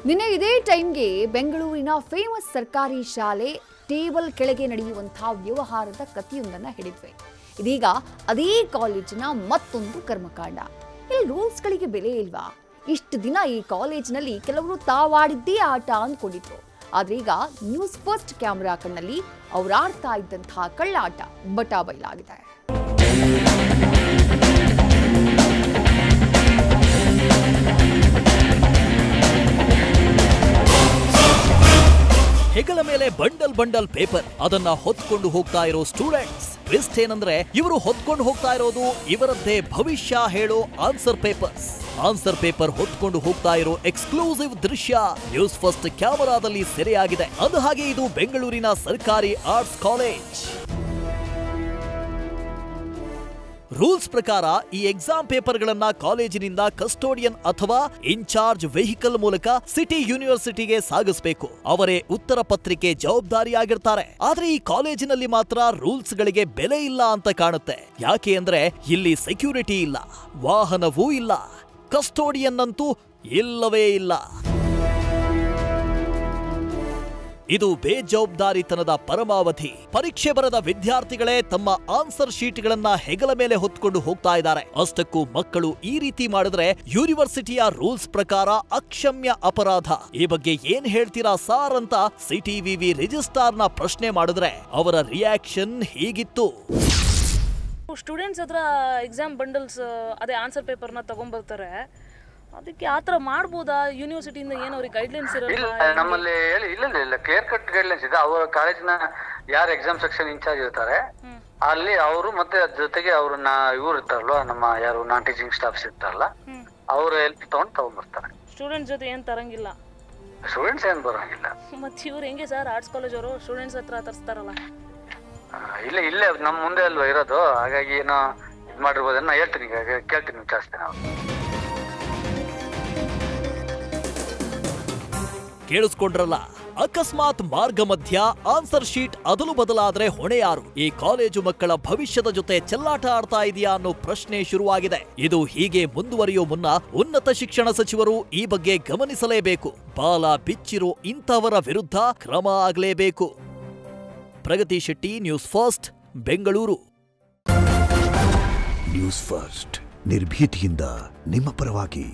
ನಿನ್ನೆ ಇದೇ ಟೈಮ್ಗೆ ಬೆಂಗಳೂರಿನ ಫೇಮಸ್ ಸರ್ಕಾರಿ ಶಾಲೆ ಟೇಬಲ್ ಕೆಳಗೆ ನಡೆಯುವಂತಹ ವ್ಯವಹಾರದ ಕಥೆಯೊಂದನ್ನು ಹೇಳಿದ್ವಿ. ಇದೀಗ ಅದೇ ಕಾಲೇಜಿನ ಮತ್ತೊಂದು ಕರ್ಮಕಾಂಡ. ಇಲ್ಲಿ ರೂಲ್ಸ್ಗಳಿಗೆ ಬೆಲೆ ಇಲ್ವಾ? ಇಷ್ಟು ದಿನ ಈ ಕಾಲೇಜಿನಲ್ಲಿ ಕೆಲವರು ತಾವಾಡಿದ್ದೇ ಆಟ ಅಂದ್ಕೊಂಡಿದ್ರು. ಆದ್ರೆ ಈಗ ನ್ಯೂಸ್ ಫಸ್ಟ್ ಕ್ಯಾಮೆರಾ ಕಣ್ಣಲ್ಲಿ ಅವ್ರು ಆಡ್ತಾ ಇದ್ದಂತಹ ಕಳ್ಳಾಟ ಬಟಾ ಬಯಲಾಗಿದೆ. ಹೆಗಲ ಮೇಲೆ ಬಂಡಲ್ ಬಂಡಲ್ ಪೇಪರ್ ಅದನ್ನ ಹೊತ್ಕೊಂಡು ಹೋಗ್ತಾ ಇರೋ ಸ್ಟೂಡೆಂಟ್ಸ್. ಟ್ವಿಸ್ಟ್ ಏನಂದ್ರೆ ಇವರು ಹೊತ್ಕೊಂಡು ಹೋಗ್ತಾ ಇರೋದು ಇವರದ್ದೇ ಭವಿಷ್ಯ ಹೇಳೋ ಆನ್ಸರ್ ಪೇಪರ್ ಹೊತ್ಕೊಂಡು ಹೋಗ್ತಾ ಇರೋ ಎಕ್ಸ್ಕ್ಲೂಸಿವ್ ದೃಶ್ಯ ನ್ಯೂಸ್ ಫಸ್ಟ್ ಕ್ಯಾಮೆರಾದಲ್ಲಿ ಸೆರೆಯಾಗಿದೆ. ಅಂದಹಾಗೆ ಇದು ಬೆಂಗಳೂರಿನ ಸರ್ಕಾರಿ ಆರ್ಟ್ಸ್ ಕಾಲೇಜ್. ರೂಲ್ಸ್ ಪ್ರಕಾರ ಈ ಎಕ್ಸಾಮ್ ಪೇಪರ್ಗಳನ್ನ ಕಾಲೇಜಿನಿಂದ ಕಸ್ಟೋಡಿಯನ್ ಅಥವಾ ಇನ್ಚಾರ್ಜ್ ವೆಹಿಕಲ್ ಮೂಲಕ ಸಿಟಿ ಯೂನಿವರ್ಸಿಟಿಗೆ ಸಾಗಿಸಬೇಕು. ಅವರೇ ಉತ್ತರ ಪತ್ರಿಕೆ ಜವಾಬ್ದಾರಿಯಾಗಿರ್ತಾರೆ. ಆದ್ರೆ ಈ ಕಾಲೇಜಿನಲ್ಲಿ ಮಾತ್ರ ರೂಲ್ಸ್ ಗಳಿಗೆ ಬೆಲೆ ಇಲ್ಲ ಅಂತ ಕಾಣುತ್ತೆ. ಯಾಕೆ ಅಂದ್ರೆ ಇಲ್ಲಿ ಸೆಕ್ಯೂರಿಟಿ ಇಲ್ಲ, ವಾಹನವೂ ಇಲ್ಲ, ಕಸ್ಟೋಡಿಯನ್ ಅಂತೂ ಇಲ್ಲವೇ ಇಲ್ಲ. ಇದು ಬೇಜವಾಬ್ದಾರಿತನದ ಪರಮಾವಧಿ. ಪರೀಕ್ಷೆ ಬರೆದ ವಿದ್ಯಾರ್ಥಿಗಳೇ ತಮ್ಮ ಆನ್ಸರ್ ಶೀಟ್ಗಳನ್ನ ಹೆಗಲ ಮೇಲೆ ಹೊತ್ಕೊಂಡು ಹೋಗ್ತಾ ಇದ್ದಾರೆ. ಅಷ್ಟಕ್ಕೂ ಮಕ್ಕಳು ಈ ರೀತಿ ಮಾಡಿದ್ರೆ ಯೂನಿವರ್ಸಿಟಿಯ ರೂಲ್ಸ್ ಪ್ರಕಾರ ಅಕ್ಷಮ್ಯ ಅಪರಾಧ. ಈ ಬಗ್ಗೆ ಏನ್ ಹೇಳ್ತೀರಾ ಸಾರ್ ಅಂತ ಸಿಟಿವಿವಿ ರಿಜಿಸ್ಟ್ರಾರ್ನ ಪ್ರಶ್ನೆ ಮಾಡಿದ್ರೆ ಅವರ ರಿಯಾಕ್ಷನ್ ಹೀಗಿತ್ತು. ಸ್ಟೂಡೆಂಟ್ಸ್ ಹತ್ರ ಎಕ್ಸಾಮ್ ಬಂಡಲ್ಸ್ ಅದೇ ಆನ್ಸರ್ ಪೇಪರ್ನ ತಗೊಂಡ್ಬರ್ತಾರೆ. ಅದಕ್ಕೆ ಆ ಥರ ಮಾಡ್ಬೋದಾ? ಯೂನಿವರ್ಸಿಟಿಯಿಂದ ಏನು ಅವ್ರಿಗೆ ಗೈಡ್ಲೈನ್ಸ್ ಇರಲ್ಲ? ನಮ್ಮಲ್ಲಿ ಇಲ್ಲ ಕ್ಲಿಯರ್ ಕಟ್ ಗೈಡ್ಲೈನ್ಸ್ ಇದೆ. ಅವರ ಕಾಲೇಜಿನ ಯಾರು ಎಕ್ಸಾಮ್ ಸೆಕ್ಷನ್ ಇನ್ಚಾರ್ಜ್ ಇರ್ತಾರೆ ಅಲ್ಲಿ ಅವರು ಮತ್ತೆ ಜೊತೆಗೆ ಅವ್ರನ್ನ ಇವ್ರು ಇರ್ತಾರಲ್ವ, ನಮ್ಮ ಯಾರು ನಾನ್ ಟೀಚಿಂಗ್ ಸ್ಟಾಫ್ಸ್ ಇರ್ತಾರಲ್ಲ, ಅವ್ರ ಹೆಲ್ಪ್ ತಗೊಂಡ್ಬರ್ತಾರೆ. ಸ್ಟೂಡೆಂಟ್ಸ್ ಜೊತೆ ಏನ್ ತರಂಗಿಲ್ಲ? ಸ್ಟೂಡೆಂಟ್ಸ್ ಏನ್ ಬರಂಗಿಲ್ಲ. ಮತ್ತೆ ಇವ್ರು ಹೆಂಗೆ ಸರ್ ಆರ್ಟ್ಸ್ ಕಾಲೇಜ್ ಅವರು ಸ್ಟೂಡೆಂಟ್ಸ್ ಹತ್ರ ತರಿಸ್ತಾರಲ್ಲ? ಇಲ್ಲೇ ನಮ್ಮ ಮುಂದೆ ಅಲ್ವಾ ಇರೋದು, ಹಾಗಾಗಿ ಏನೋ ಇದು ಮಾಡಿರ್ಬೋದನ್ನ ಹೇಳ್ತೀನಿ, ಕೇಳ್ತೀನಿ, ವಿಚಾರಿಸ್ತೇನೆ ಅವ್ರು. ಕೇಳಿಸ್ಕೊಂಡ್ರಲ್ಲ, ಅಕಸ್ಮಾತ್ ಮಾರ್ಗ ಮಧ್ಯ ಆನ್ಸರ್ ಶೀಟ್ ಅದಲು ಬದಲಾದ್ರೆ ಹೊಣೆ ಯಾರು? ಈ ಕಾಲೇಜು ಮಕ್ಕಳ ಭವಿಷ್ಯದ ಜೊತೆ ಚೆಲ್ಲಾಟ ಆಡ್ತಾ ಇದೆಯಾ ಅನ್ನೋ ಪ್ರಶ್ನೆ ಶುರುವಾಗಿದೆ. ಇದು ಹೀಗೆ ಮುಂದುವರಿಯೋ ಮುನ್ನ ಉನ್ನತ ಶಿಕ್ಷಣ ಸಚಿವರು ಈ ಬಗ್ಗೆ ಗಮನಿಸಲೇಬೇಕು. ಬಾಲ ಬಿಚ್ಚಿರೋ ಇಂಥವರ ವಿರುದ್ಧ ಕ್ರಮ ಆಗಲೇಬೇಕು. Pragati Shetty, news first, Bengaluru. News first ನಿರ್ಭೀತಿಯಿಂದ ನಿಮ್ಮ ಪರವಾಗಿ.